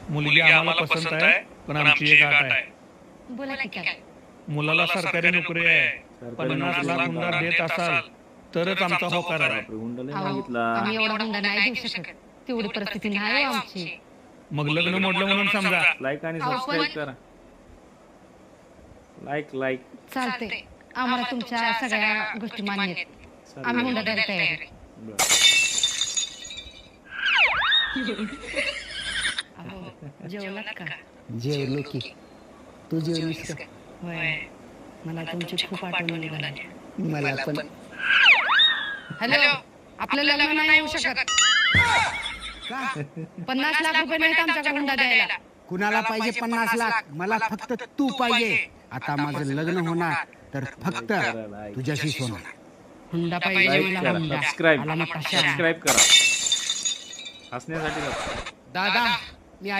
मुलगी आम्हाला पसंत आहे, पण आमची एक अट आहे. बोला की काय? मुलाला सरकारी नोकरी आहे. 50 लाख हुंडा देत असाल तरच आमचा होकार आहे. आम्ही एवढा हुंडा नाही देऊ शकत. तेवढी परिस्थिती नाही हो आमची. मग लग्न मोडलं म्हणून समजा. लाईक आणि सबस्क्राईब करा. लाईक चालते. आम्हाला तुमच्या सगळ्या गोष्टी मान्य आहेत. आम्ही हुंडा द्यायला तयार आहे. जेवलात का? जेवलो की. तू जेवलीस का? होय. मला तुमची खूप आठवण निघाली. मला पण. हॅलो, आपलं लग्न नाही होऊ शकत. 50 लाख रुपये नाहीत आमच्याकडे हुंडा द्यायला. कुणाला पाहिजे 50 लाख? मला फक्त तू पाहिजे. आता माझं लग्न होणार तर फक्त तुझ्याशीच होणार. हुंडा पाहिजे लाईक मला, करा, हुंडा. सबस्क्राईब मला नकाशा. सबस्क्राईब करा. हसण्यासाठी दादा